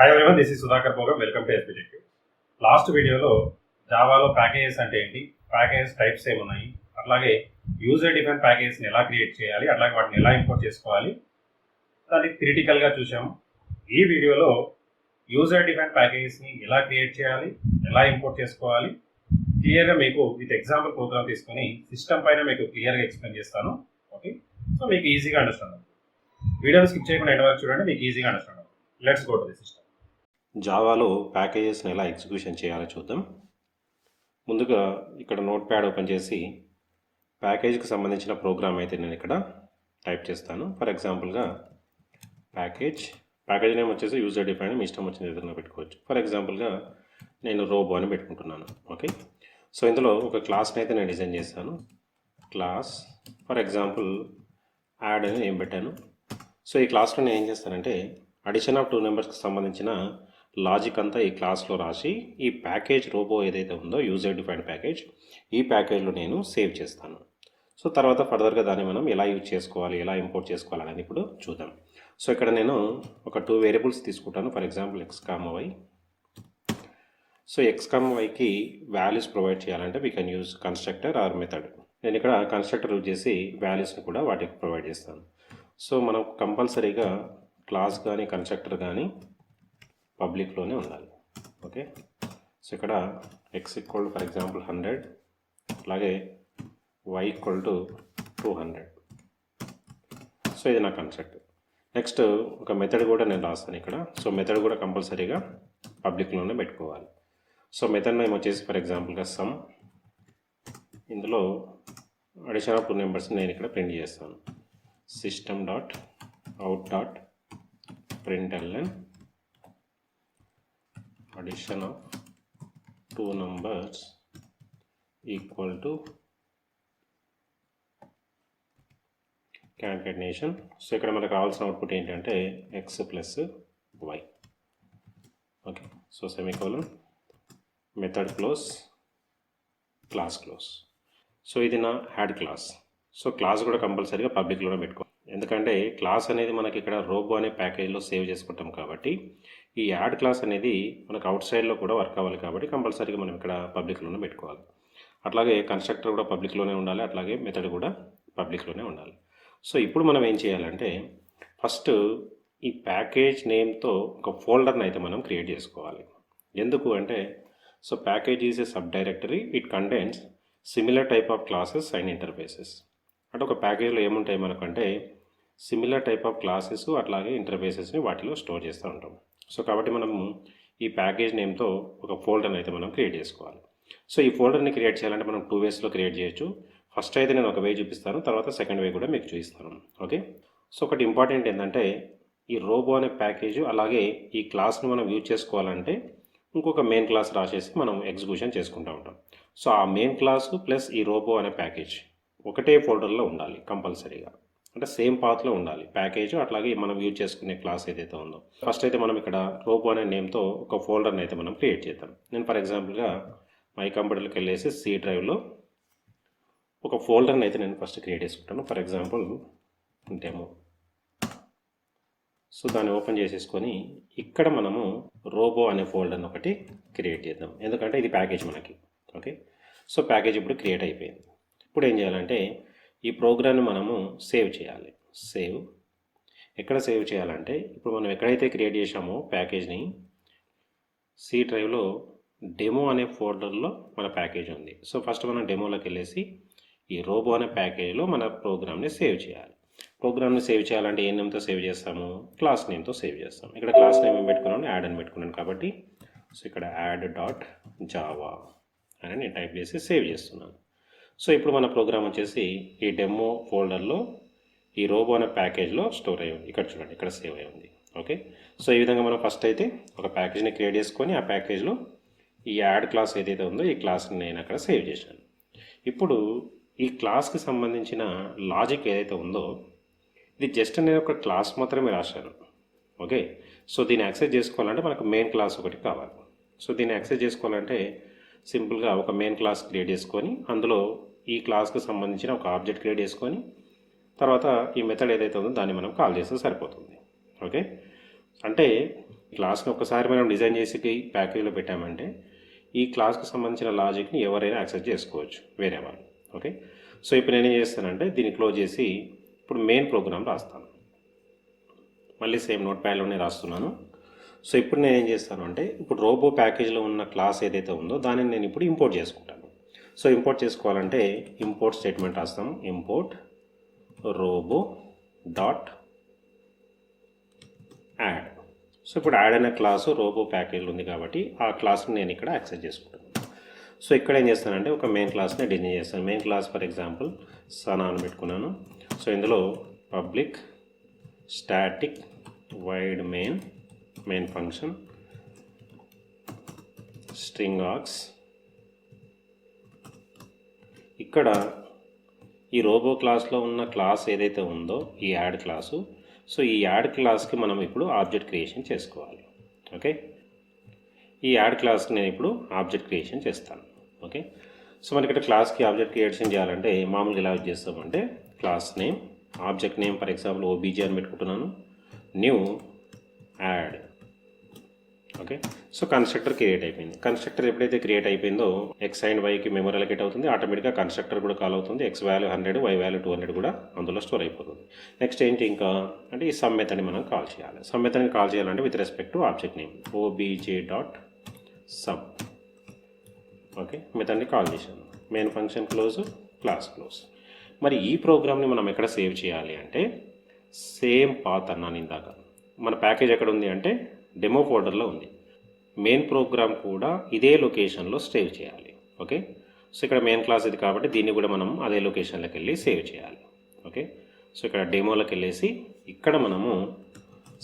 Hi everyone, this is sudhakar bogam. Welcome to SBTech. Last వీడియోలో జావాలో packages అంటే ఏంటి, packages types ఏమున్నాయి, అట్లాగే యూజర్ డిఫైన్ ప్యాకేజెస్ని ఎలా క్రియేట్ చేయాలి, అట్లాగే వాటిని ఎలా ఇంపోర్ట్ చేసుకోవాలి, దాన్ని థియరిటికల్గా చూసాము. ఈ వీడియోలో యూజర్ డిఫైన్ ప్యాకేజెస్ని ఎలా క్రియేట్ చేయాలి, ఎలా ఇంపోర్ట్ చేసుకోవాలి, క్లియర్గా మీకు విత్ ఎగ్జాంపుల్ ప్రోగ్రామ్ తీసుకొని సిస్టమ్ పైన మీకు క్లియర్గా ఎక్స్ప్లెయిన్ చేస్తాను. ఓకే, సో మీకు ఈజీగా అండర్స్టాండ్ అవుతుంది. వీడియోని స్కిప్ చేయకుండా ఎండ్ వరకు చూడండి, మీకు ఈజీగా అండర్స్టాండ్ అవుతుంది. Let's go to the system. జావాలో ప్యాకేజెస్ని ఎలా ఎగ్జిక్యూషన్ చేయాలో చూద్దాం. ముందుగా ఇక్కడ నోట్ ప్యాడ్ ఓపెన్ చేసి ప్యాకేజ్కి సంబంధించిన ప్రోగ్రామ్ అయితే నేను ఇక్కడ టైప్ చేస్తాను. ఫర్ ఎగ్జాంపుల్గా ప్యాకేజ్ నేమ్ వచ్చేసి యూజర్ డిఫైన్, మీ ఇష్టం వచ్చిన విధంగా పెట్టుకోవచ్చు. ఫర్ ఎగ్జాంపుల్గా నేను రోబో అని పెట్టుకుంటున్నాను. ఓకే, సో ఇందులో ఒక క్లాస్ని అయితే నేను డిజైన్ చేస్తాను. క్లాస్ ఫర్ ఎగ్జాంపుల్ యాడ్ అని నేను పెట్టాను. సో ఈ క్లాస్లో నేను ఏం చేస్తానంటే అడిషన్ ఆఫ్ 2 నెంబర్స్కి సంబంధించిన లాజిక్ అంతా ఈ క్లాస్లో రాసి ఈ ప్యాకేజ్ రోబో ఏదైతే ఉందో యూజర్ డిఫైన్డ్ ప్యాకేజ్, ఈ ప్యాకేజ్లో నేను సేవ్ చేస్తాను. సో తర్వాత ఫర్దర్గా దాన్ని మనం ఎలా యూజ్ చేసుకోవాలి, ఎలా ఇంపోర్ట్ చేసుకోవాలి అనేది ఇప్పుడు చూద్దాం. సో ఇక్కడ నేను ఒక 2 వేరియబుల్స్ తీసుకుంటాను. For example x, y. So x, yకి వాల్యూస్ ప్రొవైడ్ చేయాలంటే we can use constructor or method. నేను ఇక్కడ కన్స్ట్రక్టర్ యూజ్ చేసి వాల్యూస్ని కూడా వాటికి ప్రొవైడ్ చేస్తాను. సో మనం కంపల్సరీగా క్లాస్ కానీ కన్స్ట్రక్టర్ కానీ పబ్లిక్లోనే ఉండాలి. ఓకే, సో ఇక్కడ x ఈక్వల్ ఫర్ ఎగ్జాంపుల్ 100, అలాగే y ఈక్వల్ టు 200. సో ఇది నా కన్స్ట్రక్టర్. నెక్స్ట్ ఒక మెథడ్ కూడా నేను రాస్తాను ఇక్కడ. సో మెథడ్ కూడా కంపల్సరీగా పబ్లిక్లోనే పెట్టుకోవాలి. సో మెథడ్ నేమ్ వచ్చేసి ఫర్ ఎగ్జాంపుల్గా సమ్. ఇందులో అడిషన్ ఆఫ్ 2 నెంబర్స్ నేను ఇక్కడ ప్రింట్ చేస్తాను. System dot out dot println addition of 2 numbers equal to concatenation. So ఇక్కడ మనకు కావాల్సిన అవుట్పుట్ ఏంటంటే x plus y. Okay, so semicolon, method close, class close. So ఇది నా యాడ్ క్లాస్. సో క్లాస్ కూడా కంపల్సరీగా పబ్లిక్లోనే పెట్టుకో, ఎందుకంటే క్లాస్ అనేది మనకి ఇక్కడ రోబో అనే ప్యాకేజ్లో సేవ్ చేసుకుంటాం కాబట్టి ఈ యాడ్ క్లాస్ అనేది మనకు అవుట్ సైడ్లో కూడా వర్క్ అవ్వాలి కాబట్టి కంపల్సరీగా మనం ఇక్కడ పబ్లిక్లోనే పెట్టుకోవాలి. అట్లాగే కన్స్ట్రక్టర్ కూడా పబ్లిక్లోనే ఉండాలి, అట్లాగే మెథడ్ కూడా పబ్లిక్లోనే ఉండాలి. సో ఇప్పుడు మనం ఏం చేయాలంటే ఫస్ట్ ఈ ప్యాకేజ్ నేమ్తో ఒక ఫోల్డర్ని అయితే మనం క్రియేట్ చేసుకోవాలి. ఎందుకు అంటే so package is a sub directory, it contains similar type of classes and interfaces. అంటే ఒక ప్యాకేజ్లో ఏముంటాయి మనకంటే సిమిలర్ టైప్ ఆఫ్ క్లాసెస్ అట్లాగే ఇంటర్ఫేసెస్ని వాటిలో స్టోర్ చేస్తూ ఉంటాం. సో కాబట్టి మనము ఈ ప్యాకేజ్ నేమ్తో ఒక ఫోల్డర్ని అయితే మనం క్రియేట్ చేసుకోవాలి. సో ఈ ఫోల్డర్ని క్రియేట్ చేయాలంటే మనం 2 వేస్లో క్రియేట్ చేయొచ్చు. ఫస్ట్ అయితే నేను ఒక వే చూపిస్తాను, తర్వాత సెకండ్ వే కూడా మీకు చూపిస్తాను. ఓకే, సో ఒకటి ఇంపార్టెంట్ ఏంటంటే ఈ రోబో అనే ప్యాకేజ్ అలాగే ఈ క్లాస్ని మనం యూజ్ చేసుకోవాలంటే ఇంకొక మెయిన్ క్లాస్ రాసేసి మనం ఎగ్జిక్యూషన్ చేసుకుంటూ ఉంటాం. సో ఆ మెయిన్ క్లాసు ప్లస్ ఈ రోబో అనే ప్యాకేజ్ ఒకటే ఫోల్డర్లో ఉండాలి కంపల్సరీగా, అంటే సేమ్ పాత్లో ఉండాలి ప్యాకేజ్ అట్లాగే మనం యూజ్ చేసుకునే క్లాస్ ఏదైతే ఉందో. ఫస్ట్ అయితే మనం ఇక్కడ రోబో అనే నేమ్తో ఒక ఫోల్డర్ని అయితే మనం క్రియేట్ చేద్దాం. నేను ఫర్ ఎగ్జాంపుల్గా మై కంప్యూటర్కి వెళ్ళేసి సి డ్రైవ్లో ఒక ఫోల్డర్ని అయితే నేను ఫస్ట్ క్రియేట్ చేసుకుంటాను. For example demo. సో దాన్ని ఓపెన్ చేసేసుకొని ఇక్కడ మనము రోబో అనే ఫోల్డర్ని ఒకటి క్రియేట్ చేద్దాం, ఎందుకంటే ఇది ప్యాకేజ్ మనకి. ఓకే, సో ప్యాకేజ్ ఇప్పుడు క్రియేట్ అయిపోయింది. ఇప్పుడు ఏం చేయాలంటే ఈ ప్రోగ్రామ్ని మనము సేవ్ చేయాలి. సేవ్ ఎక్కడ సేవ్ చేయాలంటే ఇప్పుడు మనం ఎక్కడైతే క్రియేట్ చేసామో ప్యాకేజ్ని సి డ్రైవ్లో డెమో అనే ఫోల్డర్లో మన ప్యాకేజ్ ఉంది. సో ఫస్ట్ మనం డెమోలోకి వెళ్ళేసి ఈ రోబో అనే ప్యాకేజ్లో మన ప్రోగ్రామ్ని సేవ్ చేయాలి. ప్రోగ్రామ్ని సేవ్ చేయాలంటే ఏ నేమ్తో సేవ్ చేస్తాము, క్లాస్ నేమ్తో సేవ్ చేస్తాము. ఇక్కడ క్లాస్ నేమ్ ఏం పెట్టుకున్నాను, యాడ్ అని పెట్టుకున్నాను కాబట్టి సో ఇక్కడ యాడ్ డాట్ జావా అని నేను టైప్ చేసి సేవ్ చేస్తున్నాను. సో ఇప్పుడు మన ప్రోగ్రామ్ వచ్చేసి ఈ డెమో ఫోల్డర్లో ఈ రోబో అనే ప్యాకేజ్లో స్టోర్ అయ్యి ఉంది. ఇక్కడ చూడండి, ఇక్కడ సేవ్ అయ్యి ఉంది. ఓకే, సో ఈ విధంగా మనం ఫస్ట్ అయితే ఒక ప్యాకేజ్ని క్రియేట్ చేసుకొని ఆ ప్యాకేజ్లో ఈ యాడ్ క్లాస్ ఏదైతే ఉందో ఈ క్లాస్ని నేను అక్కడ సేవ్ చేశాను. ఇప్పుడు ఈ క్లాస్కి సంబంధించిన లాజిక్ ఏదైతే ఉందో ఇది జస్ట్ నేను ఒక క్లాస్ మాత్రమే రాశాను. ఓకే, సో దీన్ని యాక్సెస్ చేసుకోవాలంటే మనకు మెయిన్ క్లాస్ ఒకటి కావాలి. సో దీన్ని యాక్సెస్ చేసుకోవాలంటే సింపుల్గా ఒక మెయిన్ క్లాస్ క్రియేట్ చేసుకొని అందులో ఈ క్లాస్కి సంబంధించిన ఒక ఆబ్జెక్ట్ క్రియేట్ చేసుకొని తర్వాత ఈ మెథడ్ ఏదైతే ఉందో దాన్ని మనం కాల్ చేస్తే సరిపోతుంది. ఓకే, అంటే క్లాస్ని ఒక్కసారి మనం డిజైన్ చేసి ప్యాకేజ్లో పెట్టామంటే ఈ క్లాస్కి సంబంధించిన లాజిక్ని ఎవరైనా యాక్సెస్ చేసుకోవచ్చు, వేరే వాళ్ళు. ఓకే, సో ఇప్పుడు నేనేం చేస్తానంటే దీన్ని క్లోజ్ చేసి ఇప్పుడు మెయిన్ ప్రోగ్రామ్ రాస్తాను. మళ్ళీ సేమ్ నోట్ ప్యాడ్లోనే రాస్తున్నాను. సో ఇప్పుడు నేనేం చేస్తాను అంటే ఇప్పుడు రోబో ప్యాకేజ్లో ఉన్న క్లాస్ ఏదైతే ఉందో దానిని నేను ఇప్పుడు ఇంపోర్ట్ చేసుకుంటాను. సో ఇంపోర్ట్ చేసుకోవాలంటే ఇంపోర్ట్ స్టేట్మెంట్ రాస్తాము. Import robo dot add. So ఇప్పుడు యాడ్ అనే క్లాసు రోబో ప్యాకేజ్లో ఉంది కాబట్టి ఆ క్లాస్ని నేను ఇక్కడ యాక్సెస్ చేసుకుంటాను. సో ఇక్కడ ఏం చేస్తానంటే ఒక మెయిన్ క్లాస్ని డిజైన్ చేస్తాను. Main class for example Sana అని పెట్టుకున్నాను. సో ఇందులో public static wide main function string args. ఇక్కడ ఈ రోబో క్లాస్లో ఉన్న క్లాస్ ఏదైతే ఉందో ఈ యాడ్ క్లాసు, సో ఈ యాడ్ క్లాస్కి మనం ఇప్పుడు ఆబ్జెక్ట్ క్రియేషన్ చేసుకోవాలి. ఓకే, ఈ యాడ్ క్లాస్కి నేను ఇప్పుడు ఆబ్జెక్ట్ క్రియేషన్ చేస్తాను. ఓకే, సో మనకి ఇక్కడ క్లాస్కి ఆబ్జెక్ట్ క్రియేషన్ చేయాలంటే మామూలుగా ఎలా చేస్తామంటే class name, object name for example OBG అని పెట్టుకుంటున్నాను, new add. Okay, so constructor create అయిపోయింది. కన్స్ట్రక్టర్ ఎప్పుడైతే క్రియేట్ అయిపోయిందో ఎక్స్ అండ్ వైకి మెమరీ అలొకేట్ అవుతుంది, ఆటోమేటిక్గా కన్స్ట్రక్టర్ కూడా కాల్ అవుతుంది. ఎక్స్ వాల్యూ 100, వై వాల్యూ 200 కూడా అందులో స్టోర్ అయిపోతుంది. నెక్స్ట్ ఏంటి ఇంకా అంటే ఈ సమ్ మెథడ్ని మనం కాల్ చేయాలి. సమ్ మెథడ్ని కాల్ చేయాలంటే with respect to object name OBJ dot sum. Okay, మెథడ్ని కాల్ చేశాను. Main function close, class close. మరి ఈ ప్రోగ్రామ్ని మనం ఎక్కడ సేవ్ చేయాలి అంటే సేమ్ పాత్ అన్నాను ఇందాక. మన ప్యాకేజ్ ఎక్కడ ఉంది అంటే డెమో ఫోల్డర్లో ఉంది. మెయిన్ ప్రోగ్రామ్ కూడా ఇదే లొకేషన్లో సేవ్ చేయాలి. ఓకే, సో ఇక్కడ మెయిన్ క్లాస్ ఇది కాబట్టి దీన్ని కూడా మనం అదే లొకేషన్లోకి వెళ్ళి సేవ్ చేయాలి. ఓకే, సో ఇక్కడ డెమోలోకి వెళ్ళేసి ఇక్కడ మనము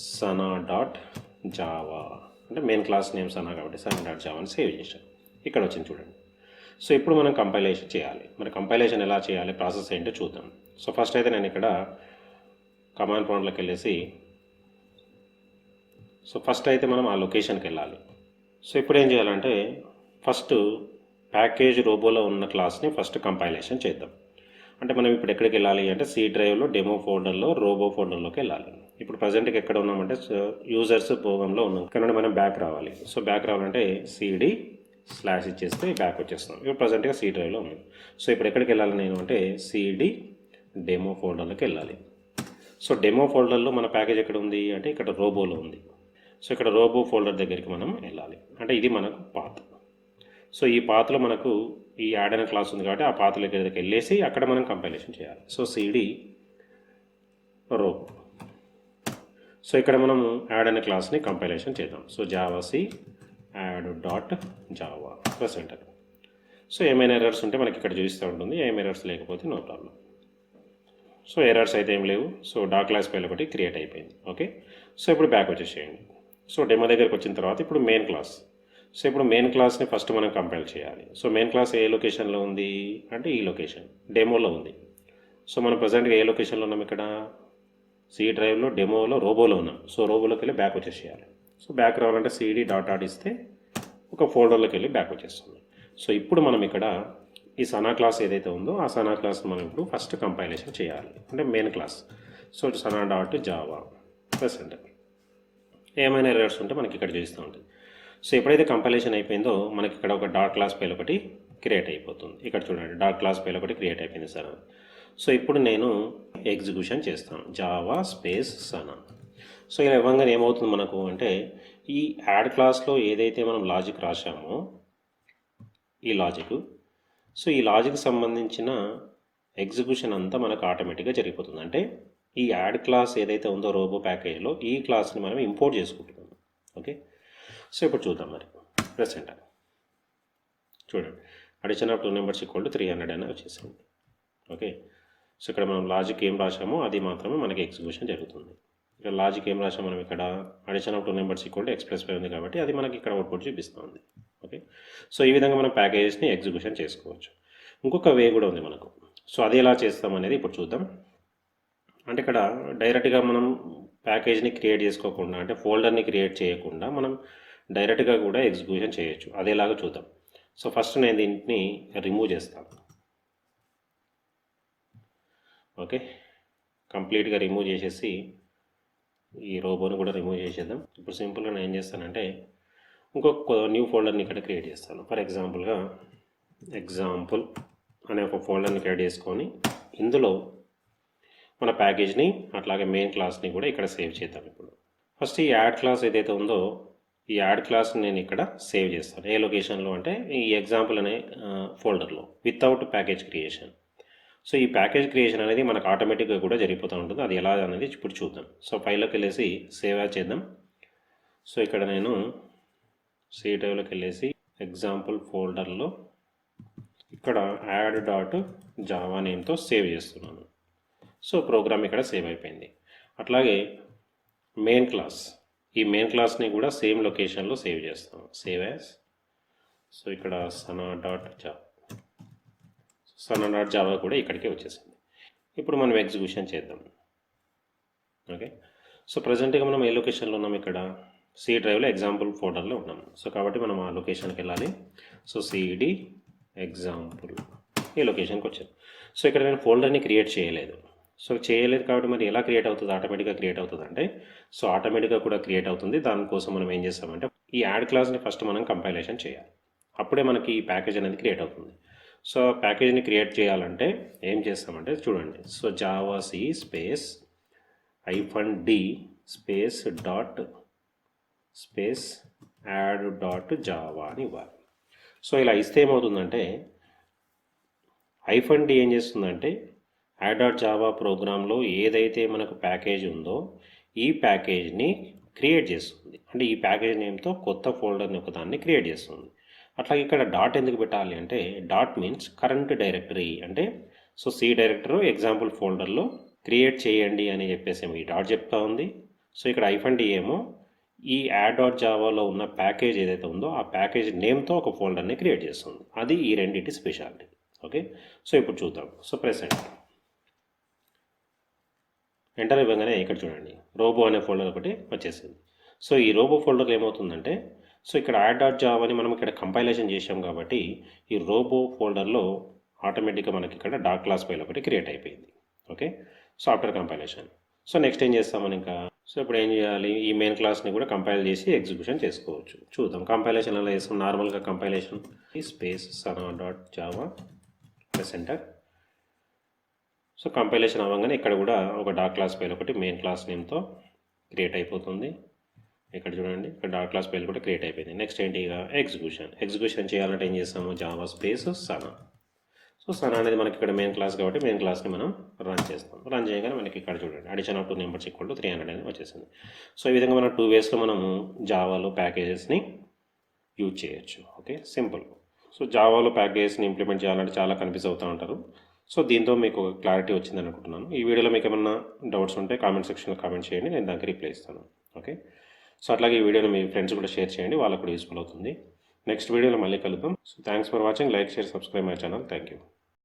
సనా డాట్ జావా అంటే మెయిన్ క్లాస్ నేమ్ సనా కాబట్టి సనా డాట్ జావా అని సేవ్ చేసాం. ఇక్కడ వచ్చింది చూడండి. సో ఇప్పుడు మనం కంపైలేషన్ చేయాలి. మరి కంపైలేషన్ ఎలా చేయాలి, ప్రాసెస్ ఏంటో చూద్దాం. సో ఫస్ట్ అయితే నేను ఇక్కడ కమాండ్ ప్రాంప్ట్లోకి వెళ్ళేసి సో ఫస్ట్ అయితే మనం ఆ లొకేషన్కి వెళ్ళాలి. సో ఇప్పుడు ఏం చేయాలంటే ఫస్ట్ ప్యాకేజ్ రోబోలో ఉన్న క్లాస్ని ఫస్ట్ కంపైలేషన్ చేద్దాం. అంటే మనం ఇప్పుడు ఎక్కడికి వెళ్ళాలి అంటే సి డ్రైవ్లో డెమో ఫోల్డర్లో రోబో ఫోల్డర్లోకి వెళ్ళాలి. ఇప్పుడు ప్రజెంట్కి ఎక్కడ ఉన్నామంటే యూజర్స్ ప్రోగ్రామ్లో ఉన్నాం. ఇక్కడ నుండి మనం బ్యాక్ రావాలి. సో బ్యాక్ రావాలంటే సిడి స్లాష్ ఇచ్చేస్తే బ్యాక్ వచ్చేస్తున్నాం. ఇప్పుడు ప్రజెంట్గా సి డ్రైవ్లో ఉన్నాం. సో ఇప్పుడు ఎక్కడికి వెళ్ళాలి నేను అంటే సిడి డెమో ఫోల్డర్లోకి వెళ్ళాలి. సో డెమో ఫోల్డర్లో మన ప్యాకేజ్ ఎక్కడ ఉంది అంటే ఇక్కడ రోబోలో ఉంది. సో ఇక్కడ రోబో ఫోల్డర్ దగ్గరికి మనం వెళ్ళాలి. అంటే ఇది మనకు పాత్. సో ఈ పాత్లో మనకు ఈ యాడ్ అనే క్లాస్ ఉంది కాబట్టి ఆ పాత్ర దగ్గరికి వెళ్ళేసి అక్కడ మనం కంపైలేషన్ చేయాలి. So CD robo. సో ఇక్కడ మనం యాడ్ అనే క్లాస్ని కంపైలేషన్ చేద్దాం. So javac add dot java press enter. So ఏమైనా ఎర్రర్స్ ఉంటే మనకి ఇక్కడ చూపిస్తూ ఉంటుంది, ఏం ఎర్రర్స్ లేకపోతే నో ప్రాబ్లం. సో ఎర్రర్స్ అయితే ఏం లేవు. సో డాక్ క్లాస్ ఫైల్ ఒకటి క్రియేట్ అయిపోయింది. ఓకే, సో ఇప్పుడు బ్యాక్ వచ్చేసేయండి. సో డెమో దగ్గరికి వచ్చిన తర్వాత ఇప్పుడు మెయిన్ క్లాస్. సో ఇప్పుడు మెయిన్ క్లాస్ని ఫస్ట్ మనం కంపైల్ చేయాలి. సో మెయిన్ క్లాస్ ఏ లొకేషన్లో ఉంది అంటే ఈ లొకేషన్ డెమోలో ఉంది. సో మనం ప్రజెంట్గా ఏ లొకేషన్లో ఉన్నాం ఇక్కడ సి డ్రైవ్లో డెమోలో రోబోలో ఉన్నాం. సో రోబోలోకి వెళ్ళి బ్యాక్ వచ్చేసేయాలి. సో బ్యాక్ రావాలంటే సిడి డాట్ డాట్ ఇస్తే ఒక ఫోల్డర్లోకి వెళ్ళి బ్యాక్ వచ్చేస్తుంది. సో ఇప్పుడు మనం ఇక్కడ ఈ సనా క్లాస్ ఏదైతే ఉందో ఆ సనా క్లాస్ని మనం ఇప్పుడు ఫస్ట్ కంపైలేషన్ చేయాలి. అంటే main class. So Sana dot java press enter. ఏమైనా ఎర్రర్స్ ఉంటే మనకి ఇక్కడ చూస్తూ ఉంటుంది. సో ఎప్పుడైతే కంపైలేషన్ అయిపోయిందో మనకి ఇక్కడ ఒక డాట్ క్లాస్ ఫైల్ ఒకటి క్రియేట్ అయిపోతుంది. ఇక్కడ చూడండి డాట్ క్లాస్ ఫైల్ ఒకటి క్రియేట్ అయిపోయింది సార్. సో ఇప్పుడు నేను ఎగ్జిక్యూషన్ చేస్తాను జావా స్పేస్ సనా. సో ఇలా ఇవ్వగానే ఏమవుతుంది మనకు అంటే ఈ యాడ్ క్లాస్లో ఏదైతే మనం లాజిక్ రాసామో ఈ లాజిక్, సో ఈ లాజిక్ సంబంధించిన ఎగ్జిక్యూషన్ అంతా మనకు ఆటోమేటిక్గా జరిగిపోతుంది. అంటే ఈ యాడ్ క్లాస్ ఏదైతే ఉందో రోబో ప్యాకేజ్లో ఈ క్లాస్ని మనం ఇంపోర్ట్ చేసుకుంటున్నాం. ఓకే, సో ఇప్పుడు చూద్దాం. మరి ప్రెస్ ఎంటర్. చూడండి అడిషన్ ఆఫ్ 2 numbers = 300 అని వచ్చేసింది. ఓకే, సో ఇక్కడ మనం లాజిక్ ఏం రాసామో అది మాత్రమే మనకి ఎగ్జిక్యూషన్ జరుగుతుంది. ఇక్కడ లాజిక్ ఏం రాసాం మనం ఇక్కడ అడిషన్ ఆఫ్ 2 numbers = x+y ఉంది కాబట్టి అది మనకి ఇక్కడ అవుట్పుట్ చూపిస్తుంది. ఓకే, సో ఈ విధంగా మనం ప్యాకేజెస్ని ఎగ్జిక్యూషన్ చేసుకోవచ్చు. ఇంకొక వే కూడా ఉంది మనకు. సో అది ఎలా చేస్తాం అనేది ఇప్పుడు చూద్దాం. అంటే ఇక్కడ డైరెక్ట్గా మనం ప్యాకేజ్ని క్రియేట్ చేసుకోకుండా అంటే ఫోల్డర్ని క్రియేట్ చేయకుండా మనం డైరెక్ట్గా కూడా ఎగ్జిక్యూషన్ చేయొచ్చు. అదేలాగా చూద్దాం. సో ఫస్ట్ నేను దీన్ని రిమూవ్ చేస్తాను. ఓకే, కంప్లీట్గా రిమూవ్ చేసేసి ఈ రోబోని కూడా రిమూవ్ చేసేద్దాం. ఇప్పుడు సింపుల్గా నేను ఏం చేస్తానంటే ఇంకొక న్యూ ఫోల్డర్ని ఇక్కడ క్రియేట్ చేస్తాను. ఫర్ ఎగ్జాంపుల్గా ఎగ్జాంపుల్ అనే ఒక ఫోల్డర్ని క్రియేట్ చేసుకొని ఇందులో మన ప్యాకేజ్ని అట్లాగే మెయిన్ క్లాస్ని కూడా ఇక్కడ సేవ్ చేద్దాం. ఇప్పుడు ఫస్ట్ ఈ యాడ్ క్లాస్ ఏదైతే ఉందో ఈ యాడ్ క్లాస్ని నేను ఇక్కడ సేవ్ చేస్తాను. ఏ లొకేషన్లో అంటే ఈ ఎగ్జాంపుల్ అనే ఫోల్డర్లో వితౌట్ ప్యాకేజ్ క్రియేషన్. సో ఈ ప్యాకేజ్ క్రియేషన్ అనేది మనకు ఆటోమేటిక్గా కూడా జరిగిపోతూ ఉంటుంది. అది ఎలా అనేది ఇప్పుడు చూద్దాం. సో ఫైల్లోకి వెళ్ళేసి సేవ్ యాజ్ చేద్దాం. సో ఇక్కడ నేను సి డ్రైవ్లోకి వెళ్ళేసి ఎగ్జాంపుల్ ఫోల్డర్లో ఇక్కడ యాడ్ డాట్ జావా నేమ్తో సేవ్ చేస్తున్నాను. సో ప్రోగ్రామ్ ఇక్కడ సేవ్ అయిపోయింది. అట్లాగే మెయిన్ క్లాస్, ఈ మెయిన్ క్లాస్ని కూడా సేమ్ లొకేషన్లో సేవ్ చేస్తాం. Save as. సో ఇక్కడ సనా డాట్ జావా కూడా ఇక్కడికే వచ్చేసింది. ఇప్పుడు మనం ఎగ్జిక్యూషన్ చేద్దాం. ఓకే, సో ప్రజెంట్గా మనం ఏ లొకేషన్లో ఉన్నాం? ఇక్కడ సి డ్రైవ్లో ఎగ్జాంపుల్ ఫోల్డర్లో ఉన్నాం. సో కాబట్టి మనం ఆ లొకేషన్కి వెళ్ళాలి. సో సిడి ఎగ్జాంపుల్ ఈ లొకేషన్కి వచ్చాను. సో ఇక్కడ నేను ఫోల్డర్ని క్రియేట్ చేయలేదు. సో చేయలేదు కాబట్టి మరి ఎలా క్రియేట్ అవుతుంది? ఆటోమేటిక్గా క్రియేట్ అవుతుంది అంటే సో ఆటోమేటిక్గా కూడా క్రియేట్ అవుతుంది. దానికోసం మనం ఏం చేస్తామంటే ఈ యాడ్ క్లాస్ని ఫస్ట్ మనం కంపైలేషన్ చేయాలి. అప్పుడే మనకి ఈ ప్యాకేజ్ అనేది క్రియేట్ అవుతుంది. సో ప్యాకేజ్ని క్రియేట్ చేయాలంటే ఏం చేస్తామంటే చూడండి. So javac space -d space dot space add dot java అని ఇవ్వాలి. సో ఇలా ఇస్తే ఏమవుతుందంటే -d ఏం చేస్తుందంటే యాడ్ డాట్ జావా ప్రోగ్రాంలో ఏదైతే మనకు ప్యాకేజ్ ఉందో ఈ ప్యాకేజ్ని క్రియేట్ చేస్తుంది. అంటే ఈ ప్యాకేజ్ నేమ్తో కొత్త ఫోల్డర్ని ఒకదాన్ని క్రియేట్ చేస్తుంది. అట్లాగే ఇక్కడ డాట్ ఎందుకు పెట్టాలి అంటే డాట్ మీన్స్ కరెంట్ డైరెక్టరీ. అంటే సో సి డైరెక్టరీ ఎగ్జాంపుల్ ఫోల్డర్లో క్రియేట్ చేయండి అని చెప్పేసి ఈ డాట్ చెప్తా ఉంది. సో ఇక్కడ -d ఏమో ఈ యాడ్ డాట్ జావాలో ఉన్న ప్యాకేజ్ ఏదైతే ఉందో ఆ ప్యాకేజ్ నేమ్తో ఒక ఫోల్డర్ని క్రియేట్ చేస్తుంది. అది ఈ రెండింటి స్పెషాలిటీ. ఓకే, సో ఇప్పుడు చూద్దాం. సో ప్రెసెంట్ ఎంటర్ ఇవ్వగానే ఇక్కడ చూడండి రోబో అనే ఫోల్డర్ ఒకటి వచ్చేసింది. సో ఈ రోబో ఫోల్డర్లో ఏమవుతుందంటే సో ఇక్కడ యాడ్ డాట్ జావాని మనం ఇక్కడ కంపైలేషన్ చేసాం కాబట్టి ఈ రోబో ఫోల్డర్లో ఆటోమేటిక్గా మనకి ఇక్కడ డాట్ క్లాస్ ఫైల్ ఒకటి క్రియేట్ అయిపోయింది. Okay, so after compilation. So next ఏం చేస్తామని ఇంకా సో ఇప్పుడు ఏం చేయాలి? ఈ మెయిన్ క్లాస్ని కూడా కంపైల్ చేసి ఎగ్జిక్యూషన్ చేసుకోవచ్చు. చూద్దాం కంపైలేషన్ ఎలా చేస్తాం. నార్మల్గా compilation space Sana dot java press enter. So compilation అవ్వగానే ఇక్కడ కూడా ఒక డాట్ క్లాస్ ఫైల్ ఒకటి మెయిన్ క్లాస్ నేమ్తో క్రియేట్ అయిపోతుంది. ఇక్కడ చూడండి ఇక్కడ డాట్ క్లాస్ ఫైల్ కూడా క్రియేట్ అయిపోయింది. నెక్స్ట్ ఏంటి? ఇక ఎగ్జిక్యూషన్ చేయాలంటే ఏం చేస్తాము? Java space Sana. So Sana అనేది మనకి ఇక్కడ మెయిన్ క్లాస్ కాబట్టి మెయిన్ క్లాస్ని మనం రన్ చేస్తాం. రన్ చేయగానే మనకి ఇక్కడ చూడండి addition of 2 numbers equal to 300 అనేది వచ్చేసింది. సో ఈ విధంగా మనం 2 వేస్లో మనము జావాలో ప్యాకేజెస్ని యూజ్ చేయొచ్చు. Okay, simple. సో జావాలో ప్యాకేజెస్ని ఇంప్లిమెంట్ చేయాలంటే చాలా కన్ఫ్యూజ్ అవుతూ ఉంటారు. సో దీంతో మీకు క్లారిటీ వచ్చింది అనుకుంటున్నాను. ఈ వీడియోలో మీకు ఏమన్నా డౌట్స్ ఉంటే కామెంట్ సెక్షన్లో కామెంట్ చేయండి, నేను దానికి రిప్లై ఇస్తాను. ఓకే, సో అట్లాగే ఈ వీడియోని మీ ఫ్రెండ్స్ కూడా షేర్ చేయండి, వాళ్ళకు కూడా యూస్ఫుల్ అవుతుంది. నెక్స్ట్ వీడియోలో మళ్ళీ కలుద్దాం. So thanks for watching. Like, share, subscribe my channel. Thank you.